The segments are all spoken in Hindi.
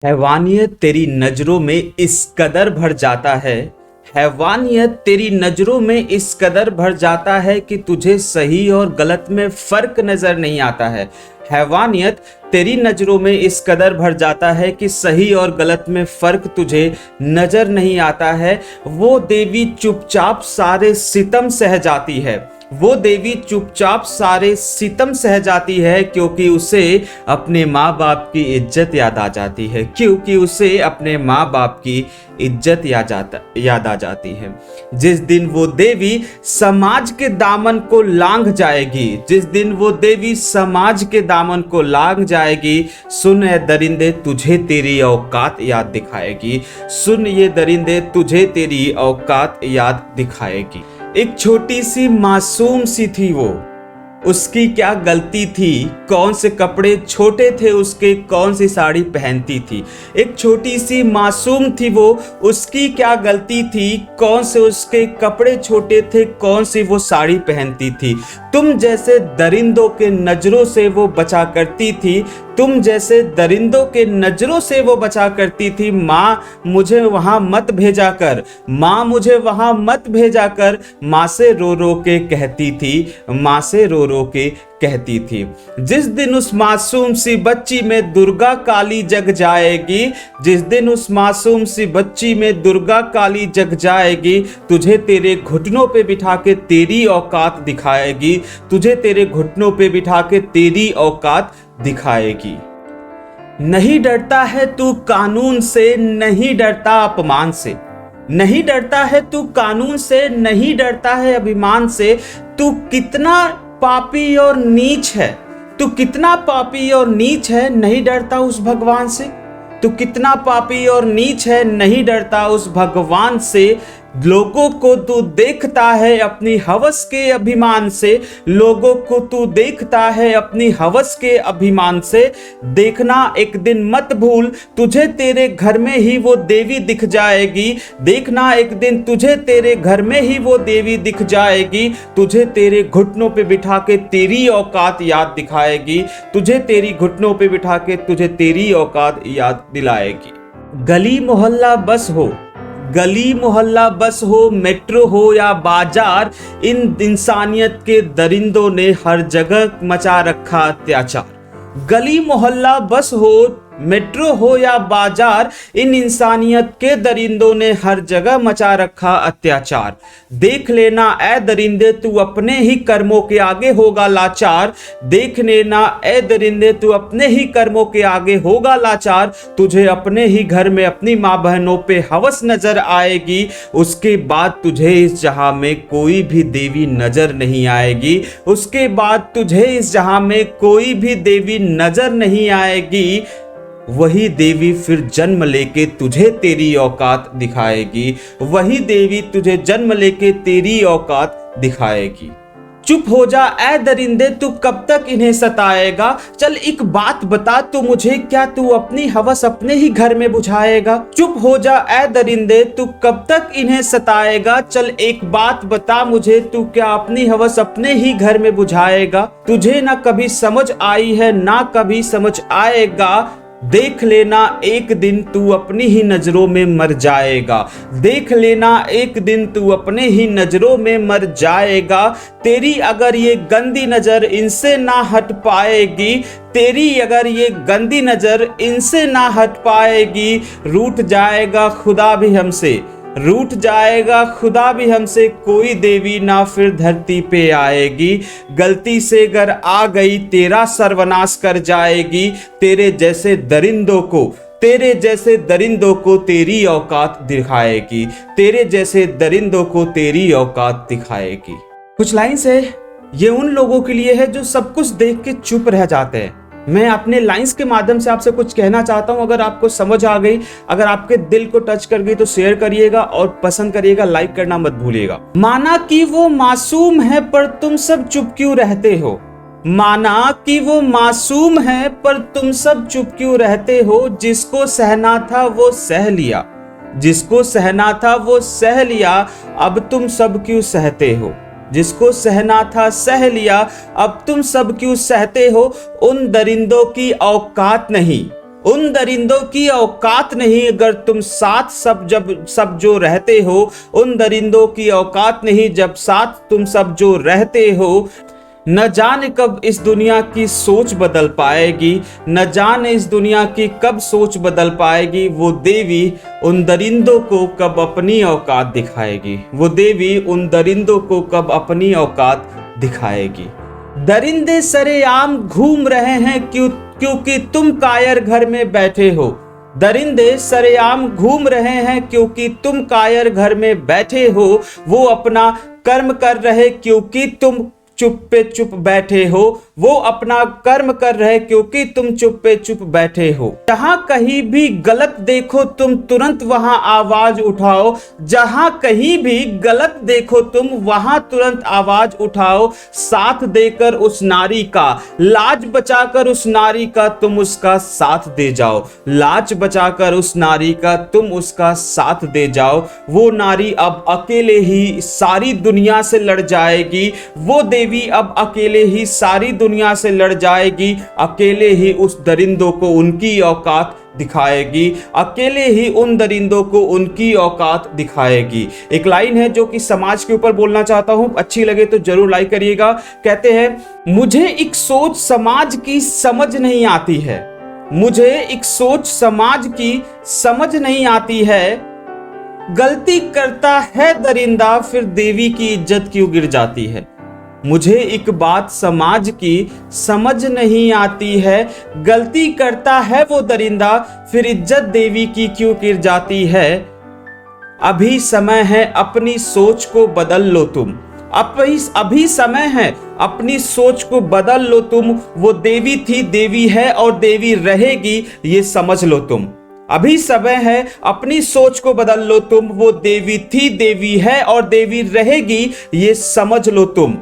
हैवानियत तेरी नजरों में इस कदर भर जाता है। हैवानियत तेरी नजरों में इस कदर भर जाता है कि तुझे सही और गलत में फर्क नजर नहीं आता है। हैवानियत तेरी नजरों में इस कदर भर जाता है कि सही और गलत में फर्क तुझे नजर नहीं आता है। वो देवी चुपचाप सारे सितम सह जाती है। वो देवी चुपचाप सारे सितम सह जाती है क्योंकि उसे अपने माँ बाप की इज्जत याद आ जाती है। क्योंकि उसे अपने माँ बाप की इज्जत याद आ जाती है। जिस दिन वो देवी समाज के दामन को लांघ जाएगी, जिस दिन वो देवी समाज के दामन को लांघ जाएगी, सुन ए दरिंदे तुझे तेरी औकात याद दिखाएगी। सुन ये दरिंदे तुझे तेरी औकात याद दिखाएगी। एक छोटी सी मासूम सी थी वो, उसकी क्या गलती थी, कौन से कपड़े छोटे थे उसके, कौन सी साड़ी पहनती थी। एक छोटी सी मासूम थी वो, उसकी क्या गलती थी, कौन से उसके कपड़े छोटे थे, कौन सी वो साड़ी पहनती थी। तुम जैसे दरिंदों के नजरों से वो बचा करती थी। तुम जैसे दरिंदों के नजरों से वो बचा करती थी। माँ मुझे वहां मत भेजा कर, माँ मुझे वहां मत भेजा कर, माँ से रो रो के कहती थी, माँ से रो रो के कहती थी। जिस दिन उस मासूम सी बच्ची में दुर्गा काली जग जाएगी, जिस दिन उस मासूम सी बच्ची में दुर्गा काली जग जाएगी, तुझे तेरे घुटनों पे बिठा के तेरी औकात दिखाएगी। तुझे तेरे घुटनों पे बिठा के तेरी औकात दिखाएगी। नहीं डरता है तू कानून से, नहीं डरता अपमान से। नहीं डरता है तू कानून से, नहीं डरता है अभिमान से। तू कितना पापी और नीच है, तू कितना पापी और नीच है, नहीं डरता उस भगवान से। तू कितना पापी और नीच है, नहीं डरता उस भगवान से। लोगों को तू देखता है अपनी हवस के अभिमान से। लोगों को तू देखता है अपनी हवस के अभिमान से। देखना एक दिन मत भूल, तुझे तेरे घर में ही वो देवी दिख जाएगी। देखना एक दिन तुझे तेरे घर में ही वो देवी दिख जाएगी। तुझे तेरे घुटनों पे बिठा के तेरी औकात याद दिखाएगी। तुझे तेरी घुटनों पे बिठा के तुझे तेरी औकात याद दिलाएगी। गली मोहल्ला बस हो, गली मोहल्ला बस हो, मेट्रो हो या बाजार, इन इंसानियत के दरिंदों ने हर जगह मचा रखा अत्याचार। गली मोहल्ला बस हो, मेट्रो हो या बाजार, इन इंसानियत के दरिंदों ने हर जगह मचा रखा अत्याचार। देख लेना ए दरिंदे तू अपने ही कर्मों के आगे होगा लाचार। देख लेना ए दरिंदे तू अपने ही कर्मों के आगे होगा लाचार। तुझे अपने ही घर में अपनी माँ बहनों पे हवस नजर आएगी। उसके बाद तुझे इस जहां में कोई भी देवी नजर नहीं आएगी। उसके बाद तुझे इस जहां में कोई भी देवी नजर नहीं आएगी। वही देवी फिर जन्म लेके तुझे तेरी औकात दिखाएगी। वही देवी तुझे जन्म लेके तेरी औकात दिखाएगी। चुप हो जा ए दरिंदे तू कब तक इन्हें सताएगा। चल एक बात बता तू मुझे, क्या तू अपनी हवस अपने ही घर में बुझाएगा। चुप हो जा ए दरिंदे तू कब तक इन्हें सताएगा। चल एक बात बता मुझे, तू क्या अपनी हवस अपने ही घर में बुझाएगा। तुझे ना कभी समझ आई है ना कभी समझ आएगा। देख लेना एक दिन तू अपनी ही नजरों में मर जाएगा। देख लेना एक दिन तू अपने ही नजरों में मर जाएगा। तेरी अगर ये गंदी नजर इनसे ना हट पाएगी, तेरी अगर ये गंदी नजर इनसे ना हट पाएगी, रूठ जाएगा खुदा भी हमसे, रूठ जाएगा खुदा भी हमसे। कोई देवी ना फिर धरती पे आएगी। गलती से अगर आ गई तेरा सर्वनाश कर जाएगी। तेरे जैसे दरिंदों को, तेरे जैसे दरिंदों को तेरी औकात दिखाएगी। तेरे जैसे दरिंदों को तेरी औकात दिखाएगी। कुछ लाइन्स है ये उन लोगों के लिए है जो सब कुछ देख के चुप रह जाते हैं। मैं अपने लाइंस के माध्यम से आपसे कुछ कहना चाहता हूं। अगर आपको समझ आ गई, अगर आपके दिल को टच कर गई तो शेयर करिएगा और पसंद करिएगा, लाइक करना मत भूलिएगा। माना कि वो मासूम है पर तुम सब चुप क्यों रहते हो। माना कि वो मासूम है पर तुम सब चुप क्यों रहते हो। जिसको सहना था वो सह लिया, जिसको सहना था वो सह लिया, अब तुम सब क्यों सहते हो। जिसको सहना था सह लिया, अब तुम सब क्यों सहते हो। उन दरिंदों की औकात नहीं, उन दरिंदों की औकात नहीं अगर तुम साथ सब जो रहते हो। उन दरिंदों की औकात नहीं जब साथ तुम सब जो रहते हो। न जाने कब इस दुनिया की सोच बदल पाएगी, न जाने इस दुनिया की कब सोच बदल पाएगी। वो देवी उन दरिंदों को कब अपनी औकात दिखाएगी, वो देवी उन दरिंदों को कब अपनी औकात दिखाएगी। दरिंदे सरेआम घूम रहे हैं क्योंकि तुम कायर घर में बैठे हो। दरिंदे सरेआम घूम रहे हैं क्योंकि तुम कायर घर में बैठे हो। वो अपना कर्म कर रहे क्योंकि तुम चुप पे चुप बैठे हो। वो अपना कर्म कर रहे क्योंकि तुम चुप पे चुप बैठे हो। जहां कहीं भी गलत देखो तुम तुरंत वहां आवाज उठाओ। जहां कहीं भी गलत देखो तुम वहां तुरंत आवाज उठाओ। साथ देकर उस नारी का, लाज बचाकर उस नारी का तुम उसका साथ दे जाओ। लाज बचाकर उस नारी का तुम उसका साथ दे जाओ। वो नारी अब अकेले ही सारी दुनिया से लड़ जाएगी। वो देवी अब अकेले ही सारी दुनिया से लड़ जाएगी। अकेले ही उस दरिंदों को उनकी औकात दिखाएगी। अकेले ही उन दरिंदों को उनकी औकात दिखाएगी। एक लाइन है जो कि समाज के ऊपर बोलना चाहता हूं, अच्छी लगे तो जरूर लाइक करिएगा। कहते हैं, मुझे एक सोच समाज की समझ नहीं आती है। मुझे एक सोच समाज की समझ नहीं आती है। गलती करता है दरिंदा फिर देवी की इज्जत क्यों गिर जाती है। मुझे एक बात समाज की समझ नहीं आती है। गलती करता है वो दरिंदा फिर इज्जत देवी की क्यों गिर जाती है। अभी समय है अपनी सोच को बदल लो तुम। अभी समय है अपनी सोच को बदल लो तुम। वो देवी थी, देवी है और देवी रहेगी, ये समझ लो तुम। अभी समय है अपनी सोच को बदल लो तुम। वो देवी थी, देवी है और देवी रहेगी, ये समझ लो तुम।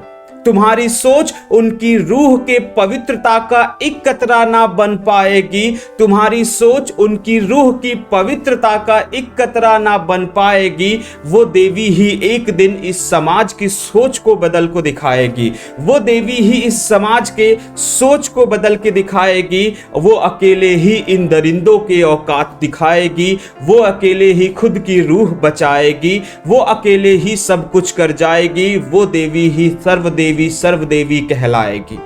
तुम्हारी सोच उनकी रूह के पवित्रता का एक कतरा ना बन पाएगी। तुम्हारी सोच उनकी रूह की पवित्रता का एक कतरा ना बन पाएगी। वो देवी ही एक दिन इस समाज की सोच को बदल को दिखाएगी। वो देवी ही इस समाज के सोच को बदल के दिखाएगी। वो अकेले ही इन दरिंदों के औकात दिखाएगी। वो अकेले ही खुद की रूह बचाएगी। वो अकेले ही सब कुछ कर जाएगी। वो देवी ही सर्वदेवी कहलाएगी।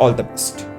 All the best.